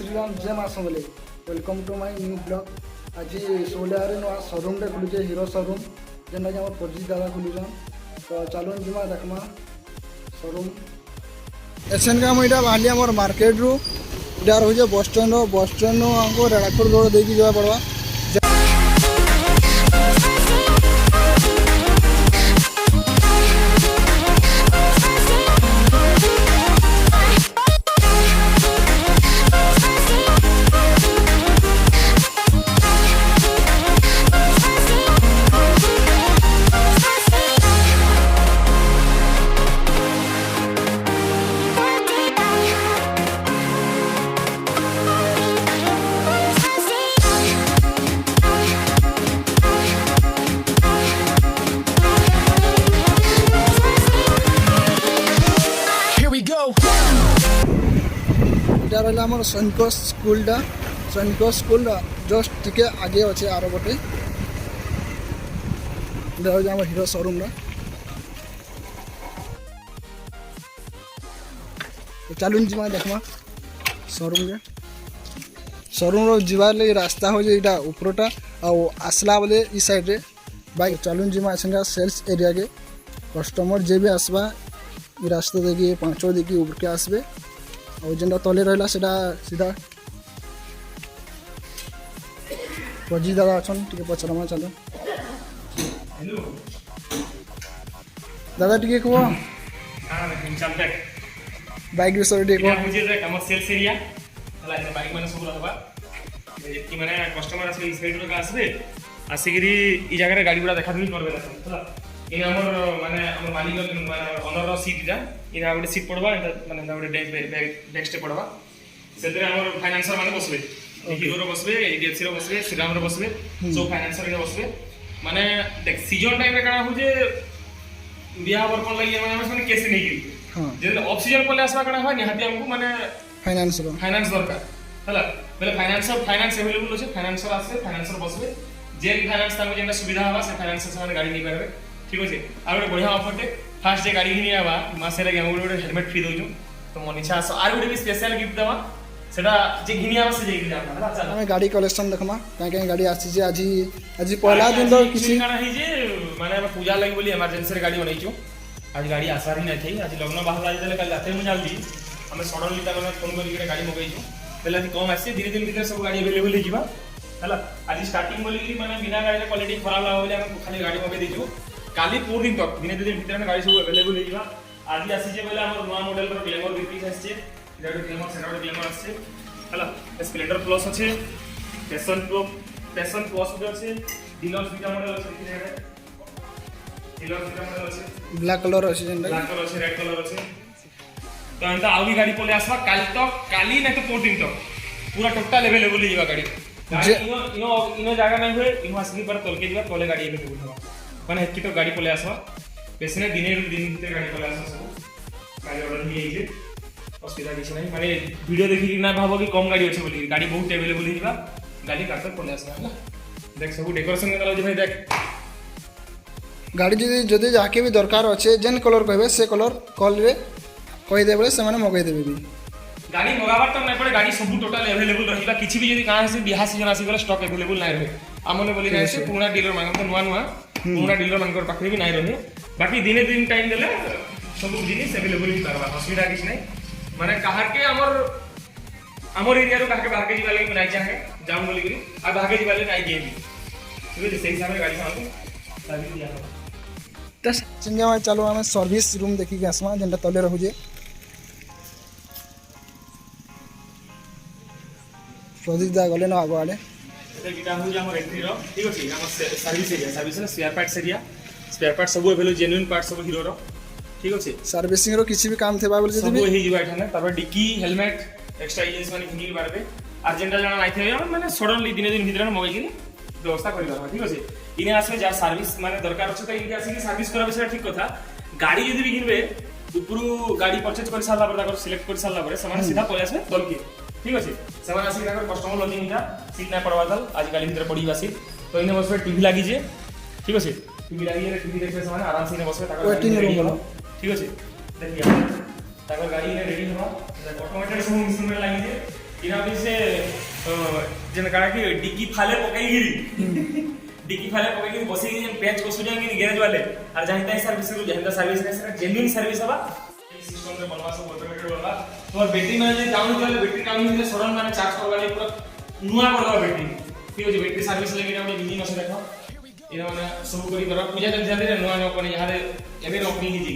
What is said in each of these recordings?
श्रीराम जय माँ Samalei welcome to my new blog. आज सोलियारे नुआ शोरूम रे खुलुचे हीरो शोरूम जेनटा कि प्रजित दादा खुलुछन। तो चलो जिमा देखमा शोरूम। एसन का मुइटा बाहली हमर मार्केट रु इटा रहुचे बस स्टैंड हमको रेड़ाखोर रोड देकी जावा पड़वा। इटा रहा आम सैनिक स्कूल जस्ट टिके आगे अच्छे आर पटे इटा आम हीरो शोरूम चलुन जी देखमा शोरूम जीवार लगे रास्ता हो जाए उपरटा आसला बोले इ साइड रे बाइक चलुन जी सेल्स एरिया के कस्टमर जे भी आसबा इ रास्ता देखिए पाँचों देखिए ऊपर के आसबे और जेनटा तले रहा सीधा प्रजित दादा अच्छा टे पचरमा चलो दादा टे कह बाइक विषय टे कह सेल्स एरिया बाइक मैंने सब रहा जी मैंने कस्टमर आसबे इस साइड रे आसबे आसिकी इ जगह गाड़ी गुड़ा देखा देखी करबे इन आमर माने आमर मालिक माने ओनर सीट जा इन गोटे सीट पड़वा माने गोटे बैक स्टे पड़वा सेतरे आमर फाइनेंसर माने बसबे हीरो रो बसबे एडीएफसी रो बसबे श्रीराम रो बसबे सब फाइनेंसर रे बसबे माने देख सीजन टाइम रे काना हो जे बियाह वर कोन लागि माने केस नहीं की जे ऑफ सीजन पले आसबा काना हो निहाती हमको माने फाइनेंस दरकार हला बेले फाइनेंस अवेलेबल होचे फाइनेंसर आसे फाइनेंसर बसबे जे फाइनेंस ताको जेना सुविधा हवा से फाइनेंसर से माने गाड़ी नहीं करबे ठीक अच्छे आर गोटे बढ़िया ऑफर टे फास्ट जे गाड़ी घिनी आवा मासे लगे हम गोटे हेलमेट फ्री दउछु तो मन इच्छा आस आर गोटे भी स्पेशल गिफ्ट देवा सेटा जे घिनी आवा से जे घिनी आवा हला चल हम गाड़ी कलेक्शन देखमा काहे गाड़ी आसी जे आज पहला दिन तो किसी काना है जे माने हम पूजा लागि बोली इमरजेंसी रे गाड़ी बनैछु आज गाड़ी आसारी नै थई आज लग्न बाहर आज देले कल राते मु जल्दी हम सडनली ता माने फोन करी गाड़ी मगैछु पहला कम आसी धीरे धीरे भीतर सब गाड़ी अवेलेबल हो जिबा हला आज स्टार्टिंग बोली माने बिना गाड़ी क्वालिटी खराब ला बोली हम खाली गाड़ी मगे देछु काली 4 दिन तक दिन भीतर गाड़ी सब अवेलेबल हो जिबा आज आसी जे बोले हमर नया मॉडल पर ग्लैमर बीपी आछे इधर ग्लैमर सेटा ग्लैमर आछे हला स्प्लेंडर प्लस আছে पैशन प्लस भी আছে डीलक्स बीटा मॉडल আছে डीलक्स बीटा मॉडल আছে ब्लैक कलर আছে जेंडा ब्लैक कलर আছে रेड कलर আছে तो अंता आवी गाड़ी पले आसवा काल तक काली नै तो 4 दिन तक पूरा टोटल अवेलेबल हो जिबा गाड़ी इनो जगह नहीं हुए इनो आसकी पर तोल के जिबा तोले गाड़ी अवेलेबल होबा माने हेतकी तो गाड़ी पले आसवा बेसने दिन भीतर गाड़ी पले आसवा सब गाड़ी ऑर्डर नहीं आइजे असुविधा किसी नहीं माने वीडियो देखि ना भाबो कि कम गाड़ी अछि बोली गाड़ी बहुत अवेलेबल हिबा गाड़ी काटक पले आसवा ना देख सब डेकोरेशन के जे भाई देख गाड़ी जदि जाके भी दरकार अच्छे जेन कलर कहबे से कलर कॉल रे कहि दे बोले से माने मगै देबे भी गाड़ी मगाबार तो नहीं पड़े गाड़ी सब टोटल अवेलेबल रहिबा किछि भी जदि कहां से बियाह सीजन आसी गला स्टॉक अवेलेबल नहीं रहे आमने बोली नहीं से पुराना डीलर मान तो नुआ पुराना डीलर मानकर पाखरे भी नहीं रहे बाकी दिने दिन टाइम देले सब जिनिस अवेलेबल ही करबा असुविधा किछ नहीं माने कहार के हमर एरिया रो कहार के बाहर के जिबा लागि नहीं चाहे जाम बोली करी आ बाहर के जिबा लागि नहीं दिए भी ठीक है सही हिसाब से गाड़ी सामने सर्विस दिया तो चिंगा में चलो हम सर्विस रूम देखि के आसमा जेंटा तले रहू जे प्रदीप दा गले न आगो आले एटा हो जे हमर एंट्री रो ठीक अछि हमर सर्विस ना स्पेयर पार्ट सब अवेलेबल जेन्युइन पार्ट सब हीरो रो ठीक अछि सर्विसिंग रो किछि भी काम थेबा बोले सब ही जिबा एठाने तबे डिक्की हेलमेट एक्स्ट्रा इंजन माने हिंगिल बारबे अर्जेंट जाना नाही थे माने सडनली दिन भीतर मगै कि व्यवस्था करि बारबा ठीक अछि इने आसे जा सर्विस माने दरकार अछि त इने आसे कि सर्विस करबे से ठीक कथा गाड़ी यदि भी किनबे उपरु गाड़ी परचेज कर साला पर ताकर सिलेक्ट कर साला पर समान सीधा पले आसे दल के ठीक अछि समान आसी ताकर कस्टमर लॉजिंग इटा सीट ना पड़वा दल आज गाड़ी भीतर पड़ी बासी तो इने बसबे टीवी लागि जे ठीक अछि टीवी लागि रे टीवी देखबे समान आराम से इने बसबे ताकर वेटिंग रूम ठीक अछि देखिए ताकर गाड़ी इने रेडी होबा ऑटोमेटेड सब इंस्ट्रूमेंट लागि जे इना भी से जन काड़ा की डिक्की फाले पकाईगिरी डिक्की फाले पकाईगिरी बसी जन पेंच को सुजांगी गैरेज वाले और जहां सर्विस को जहां सर्विस का जेन्युइन सर्विस हवा सिस्टम रे बनवा सब ऑटोमेटेड होला तो बैटरी माने डाउन होले बैटरी डाउन होले सडन माने चार्ज करवा लागि पूरा नुआ करवा बैटरी ठीक है बैटरी सर्विस लागि ना इंजन আছে देखो इना माने सब करी कर पूजा चल जाते नुआ न कोनी यहां एबे ओपनिंग ही जी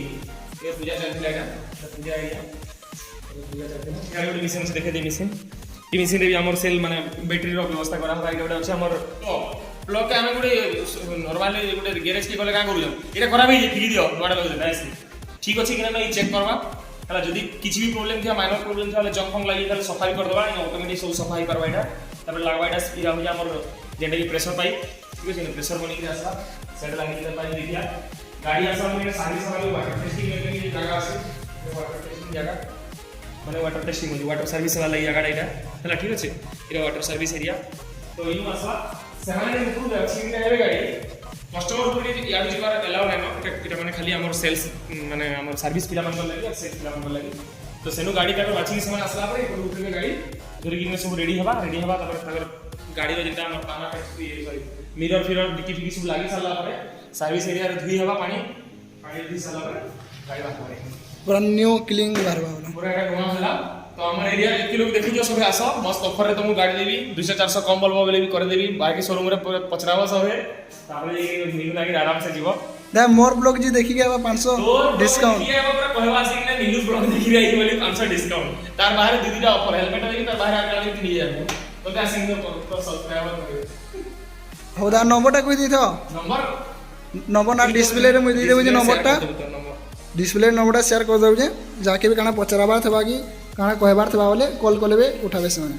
ये पूजा चल जाएगा पूजा आइया पूजा चलते हैं गाड़ी मशीन से देखे दे मशीन ई मशीन रे भी हमर सेल माने बैटरी रो व्यवस्था करा हवा एटा अछि हमर प्लग के हमें गुडे नॉर्मली गुडे गैरेज के गले का करू एटा खराब ही फिरी दियो नोडा लगे नाइस ठीक अछि कि ना मैं चेक करबा हला जदी किछि भी प्रॉब्लम थिया माइनर प्रॉब्लम थिया जंग फंग लागि ताले सफाई कर देबा ऑटोमेटिक सब सफाई करबा एटा तब लागबा एटा स्पीड हो जा हमर जेंडा की प्रेशर पाई ठीक अछि प्रेशर बनी के आसा सेट लागि के पाई देखिया गाड़ी आसा हमर सर्विस वाला वाटर टेस्टिंग के जगह आसे वाटर टेस्टिंग जगह माने वाटर टेस्टिंग हो वाटर सर्विस वाला ये गाड़ी एटा हला ठीक अछि एटा वाटर सर्विस एरिया तो इन आसा सेमाने इम्प्रूव अछि कि एबे गाड़ी कस्टमर को यार जिबार अलाउ नै न एटा माने खाली हमर सेल्स माने हमर सर्विस पिला मन लागि सेल्स पिला मन लागि तो सेनु गाड़ी का वाचिंग समय आसला परे रूट में गाड़ी जोर कि सब रेडी हवा तबर गाड़ी रो जेटा हमर पाना सॉरी मिरर फिरर डिक्की फिकी सब लागि साला परे सर्विस एरिया रे धुई हवा पानी धुई साला परे गाड़ी बाहर परे पूरा न्यू क्लीन बाहरवा वाला पूरा एटा घुमा होला तो हमर एरिया 1 किलो देखि जो सब आसो मस्त ऑफर रे तुम गाड़ी देबी 200 400 कम बोलबो बोले भी कर देबी बाकी शोरूम रे पचरावा सब है ताबले नीलू लागी आराम से जीवो दे मोर ब्लॉग जी देखि के 500 डिस्काउंट ये पूरा कहवा से कि नीलू ब्लॉग देखि रही बोली 500 डिस्काउंट तार बाहर दीदीटा ऑफर हेलमेट लेके तार बाहर आके लेके नहीं जाबो तो त्या सिंग तो सब्सक्राइबर करे होदा नंबरटा कोइ दिथो नंबर ना डिस्प्ले रे मुई दे देबो जे नंबरटा डिस्प्ले नंबरटा शेयर कर देबो जे जाके भी काना पचराबार थबा कि काना कहबार थबा बोले कॉल करलेबे उठाबे से माने